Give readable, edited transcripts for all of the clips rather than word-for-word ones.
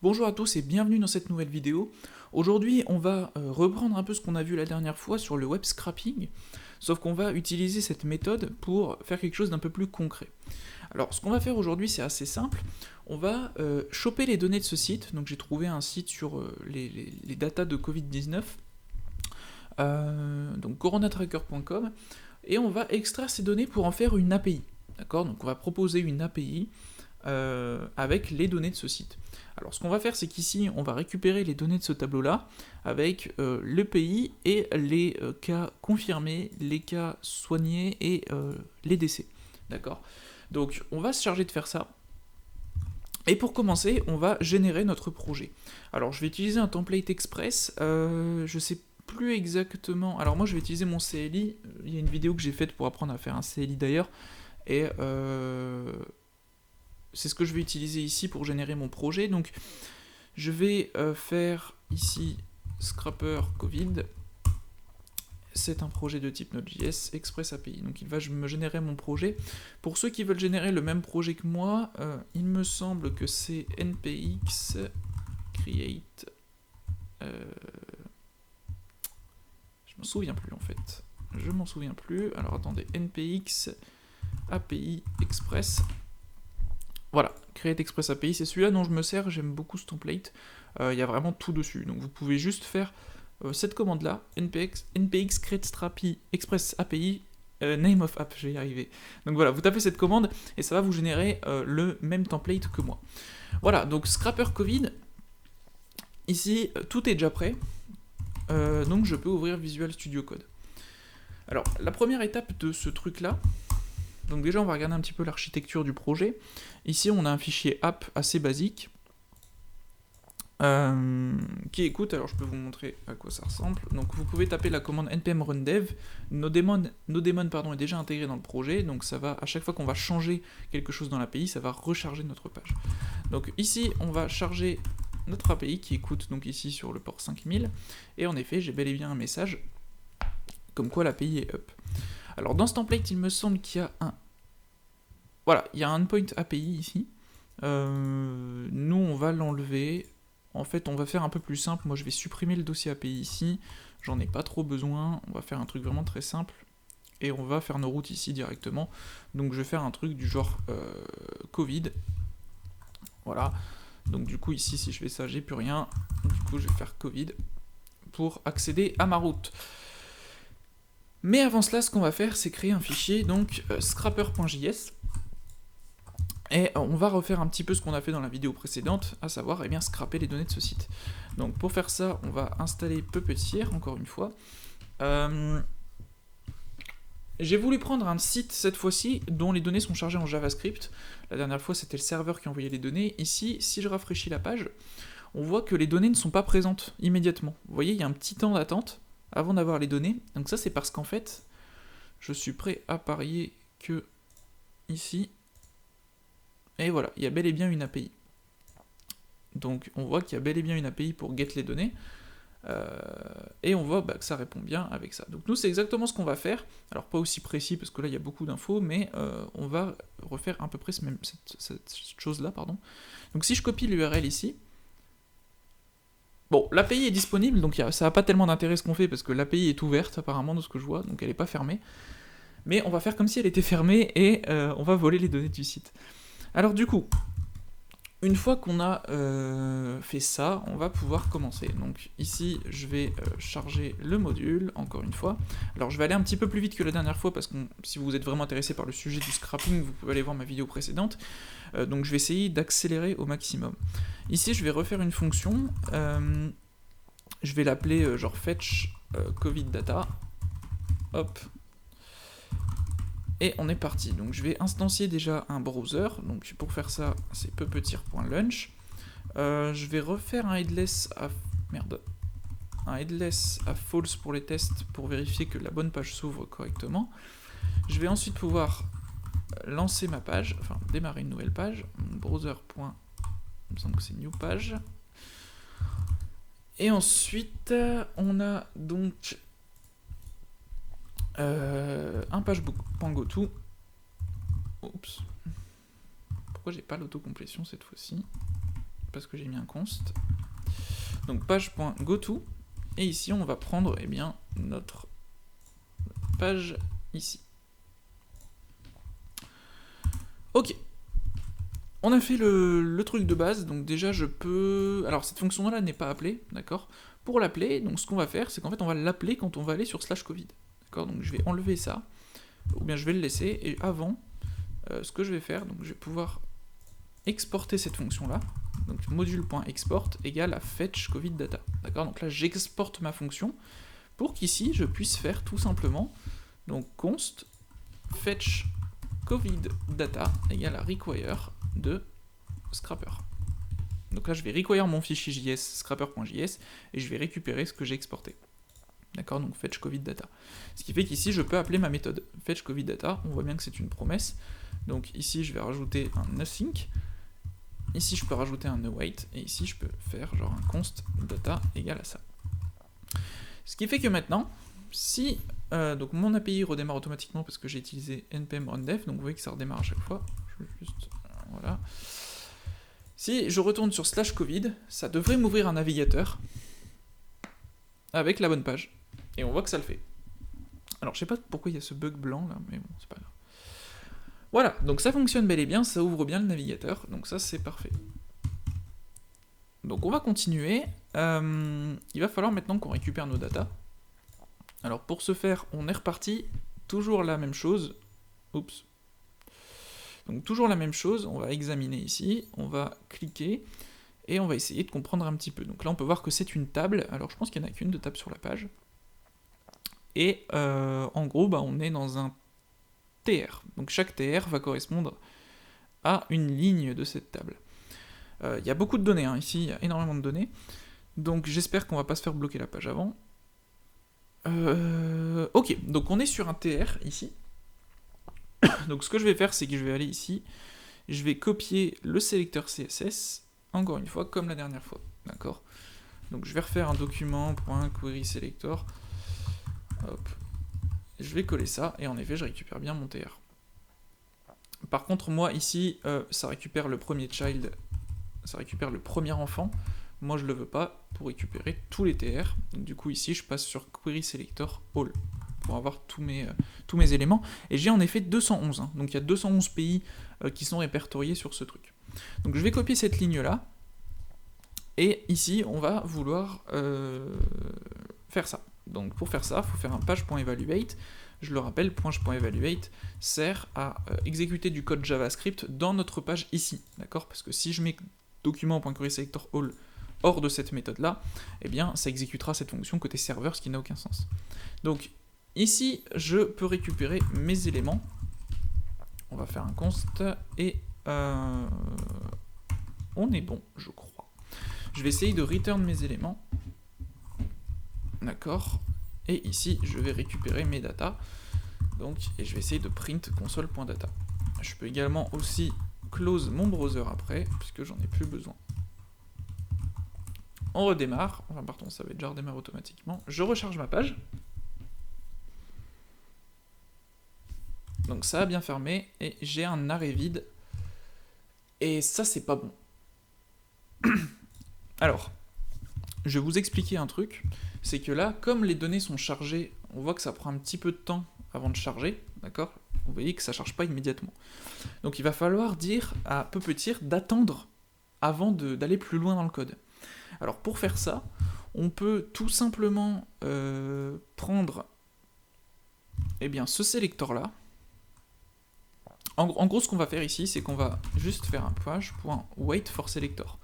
Bonjour à tous et bienvenue dans cette nouvelle vidéo. Aujourd'hui, on va reprendre un peu ce qu'on a vu la dernière fois sur le web scrapping, sauf qu'on va utiliser cette méthode pour faire quelque chose d'un peu plus concret. Alors, ce qu'on va faire aujourd'hui, c'est assez simple. On va choper les données de ce site. Donc, j'ai trouvé un site sur les datas de Covid-19, donc coronatracker.com, et on va extraire ces données pour en faire une API. D'accord ? Donc, on va proposer une API avec les données de ce site. Alors ce qu'on va faire, c'est qu'ici, on va récupérer les données de ce tableau-là, avec le pays et les cas confirmés, les cas soignés et les décès. D'accord ? Donc on va se charger de faire ça. Et pour commencer, on va générer notre projet. Alors je vais utiliser un template express, je sais plus exactement... Alors moi je vais utiliser mon CLI, il y a une vidéo que j'ai faite pour apprendre à faire un CLI d'ailleurs, et c'est ce que je vais utiliser ici pour générer mon projet. Donc je vais faire ici Scrapper Covid. C'est un projet de type Node.js Express API. Donc il va me générer mon projet. Pour ceux qui veulent générer le même projet que moi, il me semble que c'est npx create. Je m'en souviens plus en fait. Je m'en souviens plus. Alors attendez, npx API Express. Voilà, Create Express API, c'est celui-là dont je me sers, j'aime beaucoup ce template, il y a vraiment tout dessus, donc vous pouvez juste faire cette commande-là, npx create express API, name of app, je vais y arriver. Donc voilà, vous tapez cette commande, et ça va vous générer le même template que moi. Voilà, donc Scrapper Covid, ici, tout est déjà prêt, donc je peux ouvrir Visual Studio Code. Alors, la première étape de ce truc-là, donc déjà, on va regarder un petit peu l'architecture du projet. Ici, on a un fichier app assez basique, qui écoute, alors je peux vous montrer à quoi ça ressemble. Donc vous pouvez taper la commande npm run dev, Nodemon est déjà intégré dans le projet, donc ça va, à chaque fois qu'on va changer quelque chose dans l'API, ça va recharger notre page. Donc ici, on va charger notre API qui écoute donc ici sur le port 5000, et en effet, j'ai bel et bien un message comme quoi l'API est up. Alors dans ce template, il me semble qu'il y a un... Voilà, il y a un endpoint API ici. Nous, on va l'enlever. En fait, on va faire un peu plus simple. Moi, je vais supprimer le dossier API ici. J'en ai pas trop besoin. On va faire un truc vraiment très simple. Et on va faire nos routes ici directement. Donc je vais faire un truc du genre Covid. Voilà. Donc du coup, ici, si je fais ça, j'ai plus rien. Du coup, je vais faire Covid pour accéder à ma route. Mais avant cela, ce qu'on va faire, c'est créer un fichier, donc scrapper.js, et on va refaire un petit peu ce qu'on a fait dans la vidéo précédente, à savoir scraper les données de ce site. Donc pour faire ça, on va installer Puppeteer, encore une fois. J'ai voulu prendre un site, cette fois-ci, dont les données sont chargées en JavaScript. La dernière fois, c'était le serveur qui envoyait les données. Ici, si je rafraîchis la page, on voit que les données ne sont pas présentes immédiatement. Vous voyez, il y a un petit temps d'attente avant d'avoir les données. Donc ça, c'est parce qu'en fait, je suis prêt à parier que ici, et voilà, il y a bel et bien une API. Donc on voit qu'il y a bel et bien une API pour get les données, et on voit que ça répond bien avec ça. Donc nous, c'est exactement ce qu'on va faire. Alors pas aussi précis, parce que là, il y a beaucoup d'infos, mais on va refaire à peu près cette chose-là, pardon. Donc si je copie l'URL ici, bon, l'API est disponible, donc ça n'a pas tellement d'intérêt ce qu'on fait, parce que l'API est ouverte apparemment de ce que je vois, donc elle n'est pas fermée. Mais on va faire comme si elle était fermée, et on va voler les données du site. Alors du coup, une fois qu'on a fait ça, on va pouvoir commencer. Donc ici, je vais charger le module, encore une fois. Alors je vais aller un petit peu plus vite que la dernière fois, parce que si vous êtes vraiment intéressé par le sujet du scrapping, vous pouvez aller voir ma vidéo précédente. Donc je vais essayer d'accélérer au maximum. Ici, je vais refaire une fonction. Je vais l'appeler genre fetch covid data. Hop. Et on est parti. Donc je vais instancier déjà un browser. Donc pour faire ça, c'est puppeteer.launch. Je vais refaire un headless à... Merde. Un headless à false pour les tests, pour vérifier que la bonne page s'ouvre correctement. Je vais ensuite pouvoir lancer ma page, enfin démarrer une nouvelle page. Browser. Il me semble que c'est new page. Et ensuite, on a donc un pagebook.goto. Oups. Pourquoi j'ai pas l'autocomplétion cette fois-ci? parce que j'ai mis un const. Donc page.goto, et ici on va prendre eh bien, notre page ici. Ok. On a fait le truc de base, donc déjà je peux... Alors cette fonction-là n'est pas appelée, d'accord? Pour l'appeler, donc ce qu'on va faire, c'est qu'en fait on va l'appeler quand on va aller sur /covid. D'accord? Donc je vais enlever ça, ou bien je vais le laisser, et avant, ce que je vais faire, donc je vais pouvoir exporter cette fonction-là, donc module.export égale à fetch covid data. D'accord? Donc là j'exporte ma fonction, pour qu'ici je puisse faire tout simplement, donc const fetch covid data égale à require de scrapper. Donc là je vais require mon fichier JS scrapper.js et je vais récupérer ce que j'ai exporté. D'accord, donc fetch covid data. Ce qui fait qu'ici je peux appeler ma méthode fetch covid data, on voit bien que c'est une promesse. Donc ici je vais rajouter un nothing, ici je peux rajouter un await, et ici je peux faire genre un const data égale à ça. Ce qui fait que maintenant, si donc mon API redémarre automatiquement parce que j'ai utilisé npm rundev, donc vous voyez que ça redémarre à chaque fois. Je vais juste, voilà. Si je retourne sur /covid, ça devrait m'ouvrir un navigateur avec la bonne page. Et on voit que ça le fait. Alors je sais pas pourquoi il y a ce bug blanc là, mais bon, c'est pas grave. Voilà, donc ça fonctionne bel et bien, ça ouvre bien le navigateur, donc ça c'est parfait. Donc on va continuer. Il va falloir maintenant qu'on récupère nos datas. Alors pour ce faire, on est reparti, toujours la même chose. Oups. Donc toujours la même chose, on va examiner ici, on va cliquer, et on va essayer de comprendre un petit peu. Donc là on peut voir que c'est une table, alors je pense qu'il n'y en a qu'une de table sur la page. Et en gros, bah, on est dans un TR. Donc chaque TR va correspondre à une ligne de cette table. Il y a beaucoup de données, hein. Ici il y a énormément de données. Donc j'espère qu'on va pas se faire bloquer la page avant. Ok, donc on est sur un TR ici. Donc ce que je vais faire, c'est que je vais aller ici, je vais copier le sélecteur CSS, encore une fois, comme la dernière fois, d'accord? Donc je vais refaire un document .querySelector, hop, je vais coller ça, et en effet, je récupère bien mon TR. Par contre, moi, ici, ça récupère le premier child, ça récupère le premier enfant, moi je le veux pas, pour récupérer tous les TR, donc du coup ici, je passe sur querySelector all, pour avoir tous mes éléments, et j'ai en effet 211, hein. Donc il y a 211 pays qui sont répertoriés sur ce truc. Donc je vais copier cette ligne-là, et ici on va vouloir faire ça. Donc pour faire ça, il faut faire un page.evaluate, je le rappelle, page.evaluate sert à exécuter du code JavaScript dans notre page ici, d'accord? Parce que si je mets document.querySelector all hors de cette méthode-là, eh bien ça exécutera cette fonction côté serveur, ce qui n'a aucun sens. Donc ici, je peux récupérer mes éléments. On va faire un const et on est bon, je crois. Je vais essayer de return mes éléments. D'accord. Et ici, je vais récupérer mes datas. Donc, et je vais essayer de print console.data. Je peux également aussi close mon browser après, puisque j'en ai plus besoin. On redémarre. Enfin, pardon, ça va déjà redémarrer automatiquement. Je recharge ma page. Donc ça a bien fermé, et j'ai un arrêt vide, et ça c'est pas bon. Alors, je vais vous expliquer un truc, c'est que là, comme les données sont chargées, on voit que ça prend un petit peu de temps avant de charger, d'accord? Vous voyez que ça charge pas immédiatement. Donc il va falloir dire à Puppeteer d'attendre avant d'aller plus loin dans le code. Alors pour faire ça, on peut tout simplement prendre eh bien, ce sélecteur-là. En gros, ce qu'on va faire ici, c'est qu'on va juste faire un page.waitForSelector.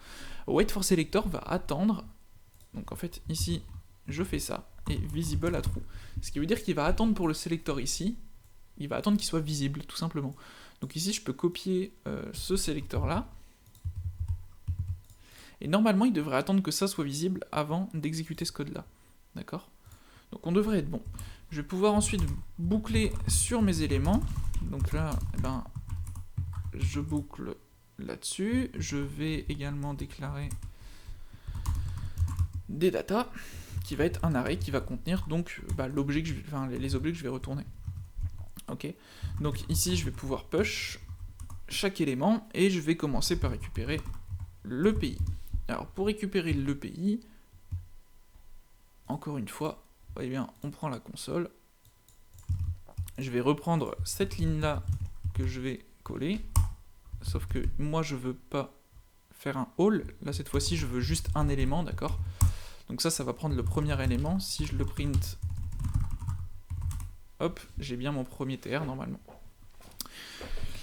WaitForSelector va attendre, donc en fait, ici, je fais ça, et visible à true. Ce qui veut dire qu'il va attendre pour le sélecteur ici, il va attendre qu'il soit visible, tout simplement. Donc ici, je peux copier ce sélecteur-là, et normalement, il devrait attendre que ça soit visible avant d'exécuter ce code-là. D'accord? Donc on devrait être bon. Je vais pouvoir ensuite boucler sur mes éléments. Donc là, eh ben, je boucle là-dessus. Je vais également déclarer des datas, qui va être un array qui va contenir donc bah, l'objet que je vais, enfin, les objets que je vais retourner. Ok. Donc ici, je vais pouvoir push chaque élément et je vais commencer par récupérer le pays. Alors pour récupérer le pays, encore une fois, eh bien, on prend la console. Je vais reprendre cette ligne-là que je vais coller. Sauf que moi, je veux pas faire un all. Là, cette fois-ci, je veux juste un élément, d'accord? Donc ça va prendre le premier élément. Si je le print, hop, j'ai bien mon premier TR normalement.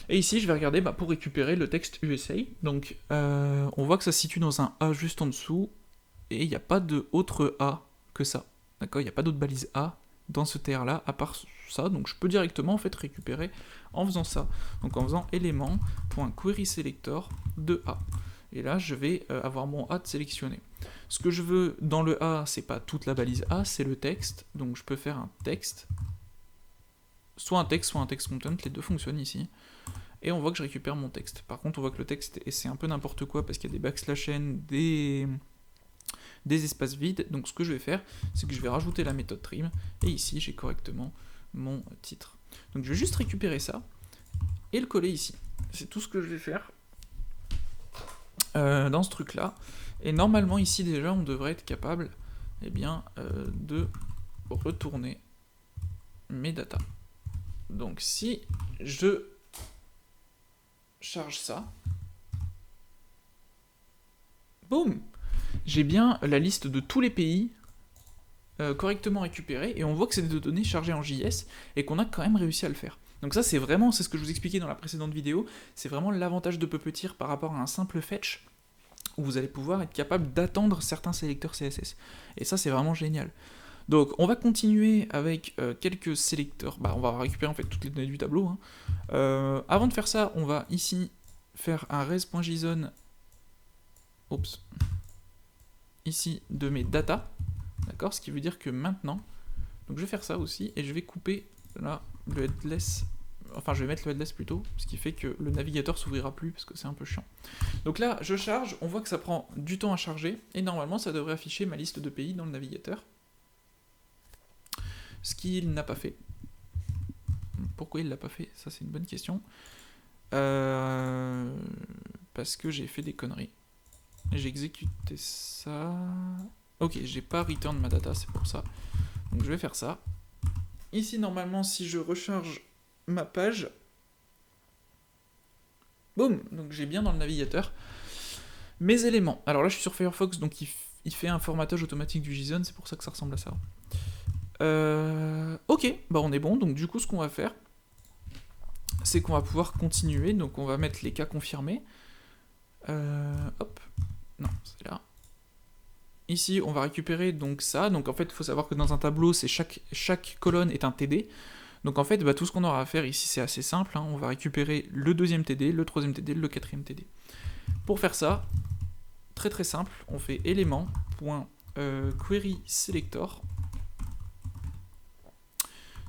Et ici, je vais regarder pour récupérer le texte USA. Donc, on voit que ça se situe dans un A juste en dessous. Et il n'y a pas d'autre A que ça. D'accord? Il n'y a pas d'autre balise A dans ce TR là, à part ça. Donc, je peux directement en fait récupérer en faisant ça. Donc, en faisant élément.querySelector de A. Et là, je vais avoir mon A de sélectionné. Ce que je veux dans le A, c'est pas toute la balise A, c'est le texte. Donc, je peux faire un texte. Soit un texte content, les deux fonctionnent ici. Et on voit que je récupère mon texte. Par contre, on voit que le texte, c'est un peu n'importe quoi parce qu'il y a des backslash n, des espaces vides. Donc ce que je vais faire, c'est que je vais rajouter la méthode trim. Et ici, j'ai correctement mon titre. Donc je vais juste récupérer ça et le coller ici. C'est tout ce que je vais faire dans ce truc-là. Et normalement, ici déjà, on devrait être capable de retourner mes datas. Donc si je charge ça, boum, j'ai bien la liste de tous les pays correctement récupérés, et on voit que c'est des données chargées en JS, et qu'on a quand même réussi à le faire. Donc ça, c'est ce que je vous expliquais dans la précédente vidéo, c'est vraiment l'avantage de Puppeteer par rapport à un simple fetch, où vous allez pouvoir être capable d'attendre certains sélecteurs CSS. Et ça, c'est vraiment génial. Donc on va continuer avec quelques sélecteurs, on va récupérer en fait toutes les données du tableau. Avant de faire ça, on va ici faire un res.json ici de mes data, d'accord, ce qui veut dire que maintenant, donc je vais faire ça aussi, et je vais couper là le headless, enfin je vais mettre le headless plutôt, ce qui fait que le navigateur s'ouvrira plus, parce que c'est un peu chiant. Donc là, je charge, on voit que ça prend du temps à charger, et normalement ça devrait afficher ma liste de pays dans le navigateur. Ce qu'il n'a pas fait. Pourquoi il l'a pas fait? Ça c'est une bonne question. Parce que j'ai fait des conneries. J'ai exécuté ça. Ok, j'ai pas return ma data, c'est pour ça. Donc je vais faire ça. Ici normalement, si je recharge ma page, boum, donc j'ai bien dans le navigateur mes éléments. Alors là je suis sur Firefox, donc il fait un formatage automatique du JSON, c'est pour ça que ça ressemble à ça. Ok, on est bon, donc du coup ce qu'on va faire, c'est qu'on va pouvoir continuer, donc on va mettre les cas confirmés. Hop, non, c'est là. Ici, on va récupérer donc ça, donc en fait, il faut savoir que dans un tableau, c'est chaque colonne est un TD. Donc en fait, tout ce qu'on aura à faire ici, c'est assez simple, on va récupérer le deuxième TD, le troisième TD, le quatrième TD. Pour faire ça, très très simple, on fait élément.querySelector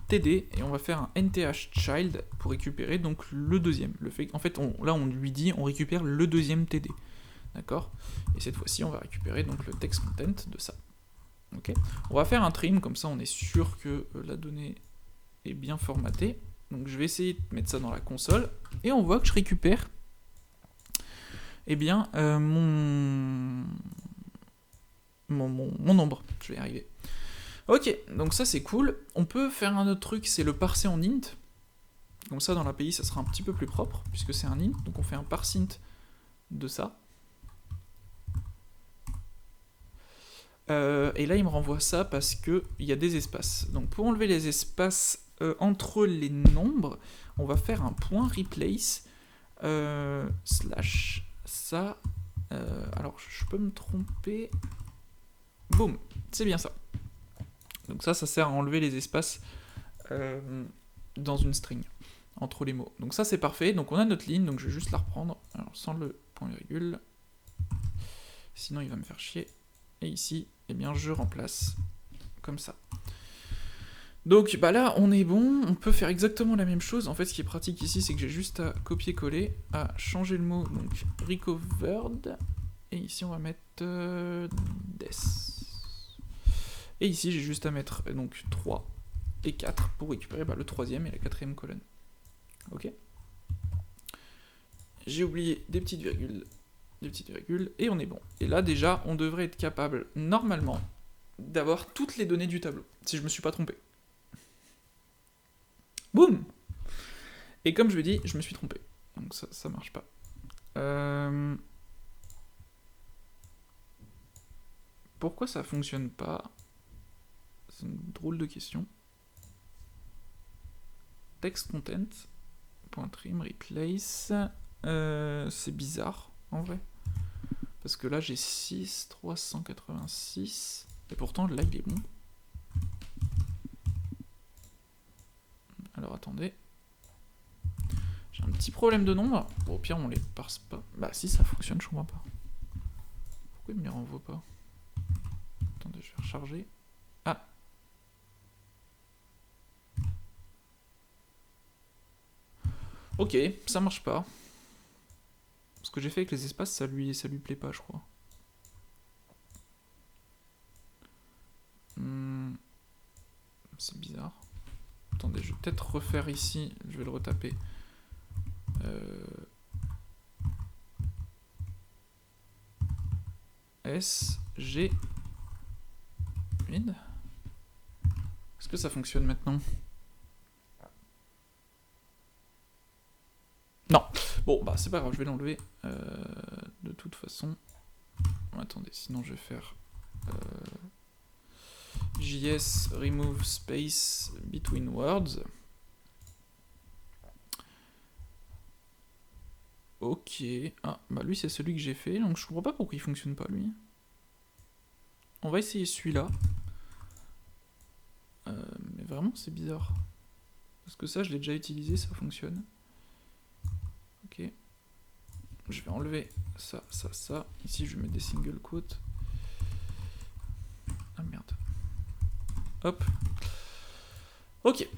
TD, et on va faire un nthchild pour récupérer donc le deuxième. En fait, là on lui dit on récupère le deuxième TD. D'accord? Et cette fois-ci, on va récupérer donc le text content de ça. Ok? On va faire un trim, comme ça on est sûr que la donnée est bien formatée. Donc je vais essayer de mettre ça dans la console, et on voit que je récupère mon nombre. Je vais y arriver. Ok, donc ça c'est cool. On peut faire un autre truc, c'est le parser en int. Comme ça dans l'API ça sera un petit peu plus propre, puisque c'est un int. Donc on fait un parse int de ça. Et là il me renvoie ça parce qu'il y a des espaces. Donc pour enlever les espaces entre les nombres, on va faire un point replace slash ça. Alors je peux me tromper. Boum, c'est bien ça. Donc ça sert à enlever les espaces dans une string, entre les mots. Donc ça c'est parfait, donc on a notre ligne, donc je vais juste la reprendre, alors sans le point virgule, sinon il va me faire chier. Et ici, je remplace comme ça. Donc là on est bon, on peut faire exactement la même chose. En fait ce qui est pratique ici, c'est que j'ai juste à copier-coller, à changer le mot, donc recovered, et ici on va mettre des. Et ici, j'ai juste à mettre donc 3 et 4 pour récupérer le troisième et la quatrième colonne. Ok. J'ai oublié des petites virgules. des petites virgules, et on est bon. Et là, déjà, on devrait être capable, normalement, d'avoir toutes les données du tableau, si je me suis pas trompé. Boum! Et comme je l'ai dit, je me suis trompé. Donc ça marche pas. Pourquoi ça fonctionne pas? C'est une drôle de question. Text content, .trim, replace. C'est bizarre, en vrai. Parce que là, j'ai 6386. Et pourtant, là, il est bon. Alors, attendez. J'ai un petit problème de nombre. Bon, au pire, on les parse pas. Bah, si, ça fonctionne, je comprends pas. Pourquoi il me les renvoie pas? Attendez, je vais recharger. Ah! Ok, ça marche pas. Ce que j'ai fait avec les espaces, ça lui plaît pas, je crois. C'est bizarre. Attendez, je vais peut-être refaire ici. Je vais le retaper. S, G, vide. Est-ce que ça fonctionne maintenant? Non. Bon, bah c'est pas grave, je vais l'enlever. De toute façon. Attendez, sinon je vais faire JS remove space between words. Ok. Ah, bah lui c'est celui que j'ai fait, donc je comprends pas pourquoi il fonctionne pas lui. On va essayer celui-là. Mais vraiment c'est bizarre. Parce que ça je l'ai déjà utilisé, ça fonctionne. Ok. Je vais enlever ça, ça, ça. Ici je vais mettre des single quotes. Ah merde. Hop. Ok.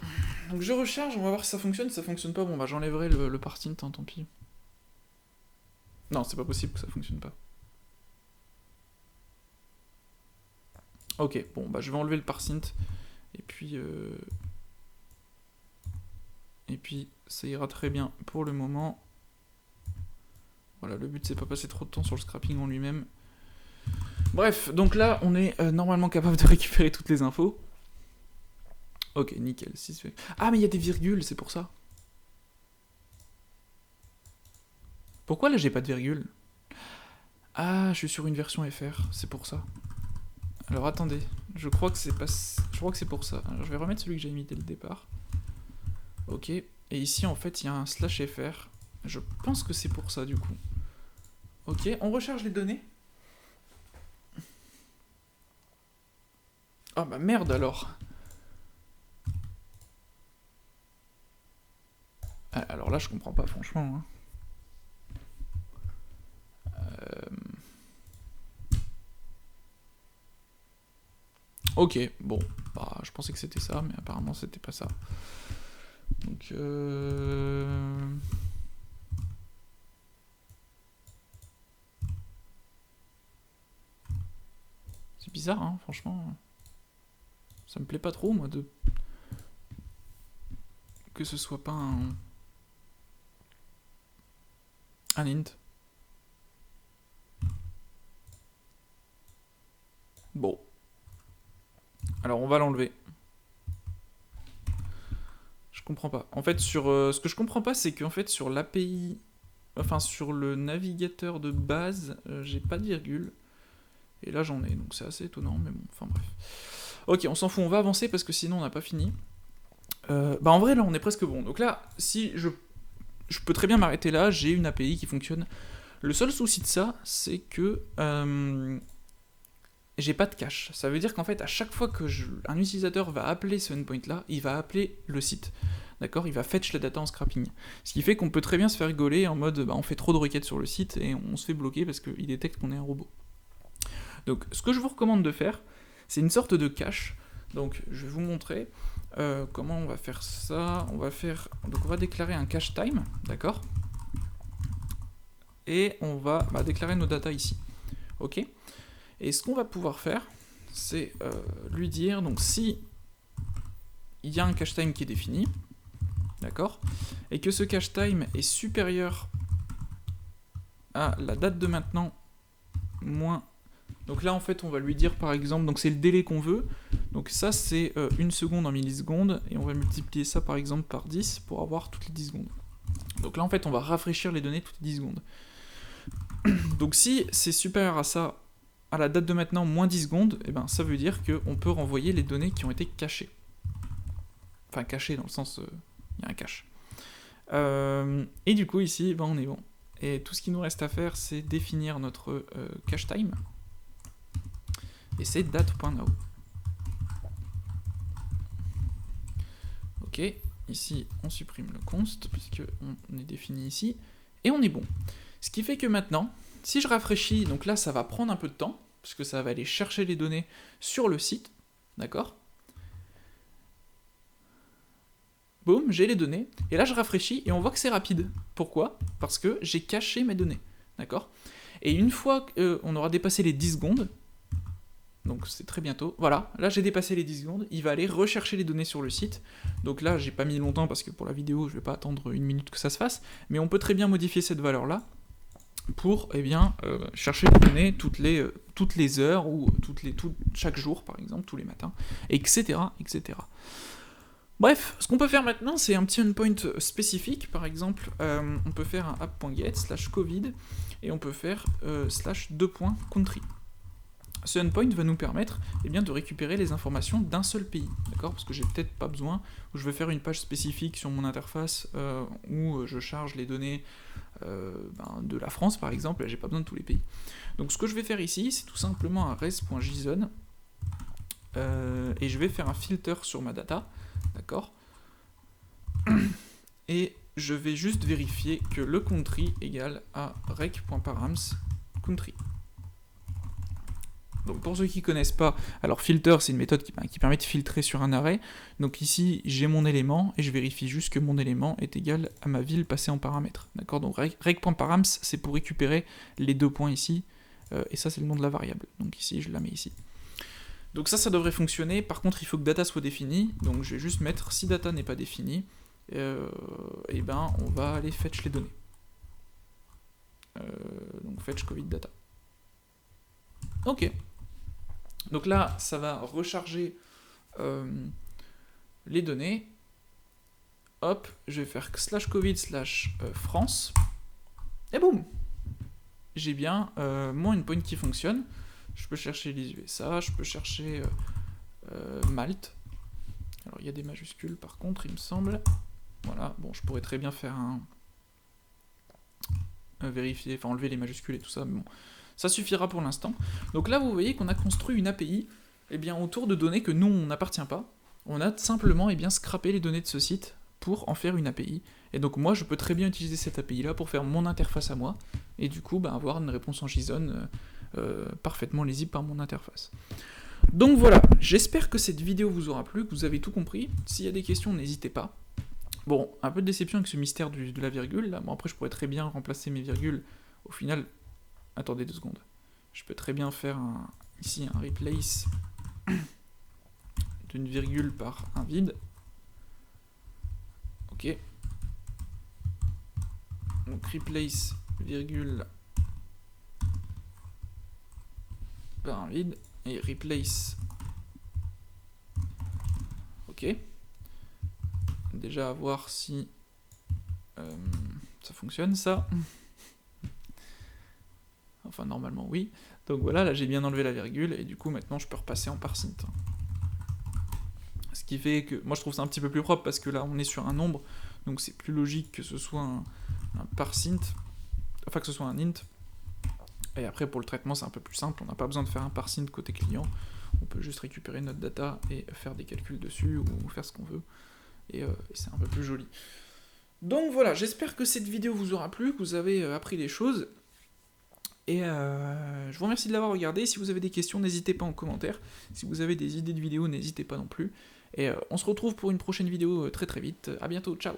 Donc je recharge, on va voir si ça fonctionne. Si ça fonctionne pas, bon bah j'enlèverai le parsint, hein, tant pis. Non, c'est pas possible que ça fonctionne pas. Ok, bon bah je vais enlever le parsint. Et puis ça ira très bien pour le moment. Voilà, le but c'est pas passer trop de temps sur le scrapping en lui-même. Bref, donc là on est normalement capable de récupérer toutes les infos. Ok, nickel. Ah mais il y a des virgules, c'est pour ça. Pourquoi là j'ai pas de virgule? Ah, je suis sur une version FR, c'est pour ça. Alors attendez, je crois que c'est pas... Je crois que c'est pour ça. Alors je vais remettre celui que j'ai mis dès le départ. Ok, et ici en fait il y a un /fr. Je pense que c'est pour ça du coup. Ok, on recharge les données. Ah bah merde alors. Alors là je comprends pas franchement. Hein. Ok, bon, bah je pensais que c'était ça, mais apparemment c'était pas ça. Donc c'est bizarre, hein, franchement. Ça me plaît pas trop, moi, de... que ce soit pas un int. Bon. Alors on va l'enlever. Je comprends pas. En fait, sur ce que je comprends pas, c'est qu'en fait sur l'API, enfin sur le navigateur de base, j'ai pas de virgule. Et là j'en ai, donc c'est assez étonnant, mais bon, enfin bref. Ok, on s'en fout, on va avancer parce que sinon on n'a pas fini. Bah en vrai là on est presque bon. Donc là, si je peux très bien m'arrêter là, j'ai une API qui fonctionne. Le seul souci de ça, c'est que j'ai pas de cache. Ça veut dire qu'en fait, à chaque fois que un utilisateur va appeler ce endpoint là, il va appeler le site. D'accord? Il va fetch la data en scrapping. Ce qui fait qu'on peut très bien se faire rigoler en mode bah, on fait trop de requêtes sur le site et on se fait bloquer parce qu'il détecte qu'on est un robot. Donc ce que je vous recommande de faire, c'est une sorte de cache. Donc je vais vous montrer comment on va faire ça. On va déclarer un cache time, d'accord? Et on va déclarer nos data ici. Ok? Et ce qu'on va pouvoir faire, c'est lui dire, donc si il y a un cache time qui est défini, d'accord, et que ce cache time est supérieur à la date de maintenant moins... Donc là, en fait, on va lui dire, par exemple, donc c'est le délai qu'on veut. Donc ça, c'est 1 seconde en millisecondes, et on va multiplier ça, par exemple, par 10 pour avoir toutes les 10 secondes. Donc là, en fait, on va rafraîchir les données toutes les 10 secondes. Donc si c'est supérieur à ça, à la date de maintenant, moins 10 secondes, et ben ça veut dire qu'on peut renvoyer les données qui ont été cachées. Enfin, cachées dans le sens... il y a un cache. Et du coup, ici, ben, on est bon. Et tout ce qu'il nous reste à faire, c'est définir notre cache time. Et c'est date.now. Ok, ici, on supprime le const, puisqu'on est défini ici. Et on est bon. Ce qui fait que maintenant, si je rafraîchis, donc là, ça va prendre un peu de temps, parce que ça va aller chercher les données sur le site, d'accord ? Boum, j'ai les données, et là je rafraîchis, et on voit que c'est rapide. Pourquoi ? Parce que j'ai caché mes données, d'accord ? Et une fois qu'on aura dépassé les 10 secondes, donc c'est très bientôt, voilà, là j'ai dépassé les 10 secondes, il va aller rechercher les données sur le site, donc là j'ai pas mis longtemps, parce que pour la vidéo, je vais pas attendre 1 minute que ça se fasse, mais on peut très bien modifier cette valeur-là, pour chercher les données toutes les heures, ou chaque jour par exemple, tous les matins, etc. etc. Bref, ce qu'on peut faire maintenant, c'est un petit endpoint spécifique. Par exemple, on peut faire un app.get /covid et on peut faire /2.country. Ce endpoint va nous permettre de récupérer les informations d'un seul pays, d'accord ? Parce que j'ai peut-être pas besoin, ou je veux faire une page spécifique sur mon interface où je charge les données de la France, par exemple, et j'ai pas besoin de tous les pays. Donc ce que je vais faire ici, c'est tout simplement un res.json, et je vais faire un filter sur ma data, d'accord ? Et je vais juste vérifier que le country égale à rec.params country. Donc pour ceux qui ne connaissent pas, alors filter c'est une méthode qui permet de filtrer sur un array. Donc ici j'ai mon élément et je vérifie juste que mon élément est égal à ma ville passée en paramètre. D'accord ? Donc rec.params c'est pour récupérer les 2 points ici, et ça c'est le nom de la variable. Donc ici je la mets ici. Donc ça devrait fonctionner. Par contre il faut que data soit définie. Donc je vais juste mettre si data n'est pas définie, et ben on va aller fetch les données. Donc fetch covid data. Ok. Donc là, ça va recharger les données. Hop, je vais faire /covid/France. Et boum, j'ai bien mon endpoint qui fonctionne. Je peux chercher les USA, je peux chercher Malte. Alors il y a des majuscules par contre, il me semble. Voilà, bon, je pourrais très bien faire vérifier, enfin enlever les majuscules et tout ça, mais bon. Ça suffira pour l'instant. Donc là, vous voyez qu'on a construit une API autour de données que nous, on n'appartient pas. On a simplement scrappé les données de ce site pour en faire une API. Et donc moi, je peux très bien utiliser cette API-là pour faire mon interface à moi, et du coup, avoir une réponse en JSON parfaitement lisible par mon interface. Donc voilà, j'espère que cette vidéo vous aura plu, que vous avez tout compris. S'il y a des questions, n'hésitez pas. Bon, un peu de déception avec ce mystère de la virgule, là. Bon, après, je pourrais très bien remplacer mes virgules, au final... Attendez 2 secondes. Je peux très bien faire ici un replace d'une virgule par un vide. Ok. Donc replace virgule par un vide et replace. Ok. Déjà à voir si ça fonctionne ça. Enfin, normalement, oui. Donc voilà, là, j'ai bien enlevé la virgule, et du coup, maintenant, je peux repasser en parsint. Ce qui fait que... Moi, je trouve ça un petit peu plus propre, parce que là, on est sur un nombre, donc c'est plus logique que ce soit un parsint, enfin, que ce soit un int. Et après, pour le traitement, c'est un peu plus simple. On n'a pas besoin de faire un parsint côté client. On peut juste récupérer notre data et faire des calculs dessus, ou faire ce qu'on veut. Et c'est un peu plus joli. Donc voilà, j'espère que cette vidéo vous aura plu, que vous avez appris des choses. Et je vous remercie de l'avoir regardé. Si vous avez des questions, n'hésitez pas en commentaire. Si vous avez des idées de vidéos, n'hésitez pas non plus. Et on se retrouve pour une prochaine vidéo très très vite. À bientôt, ciao.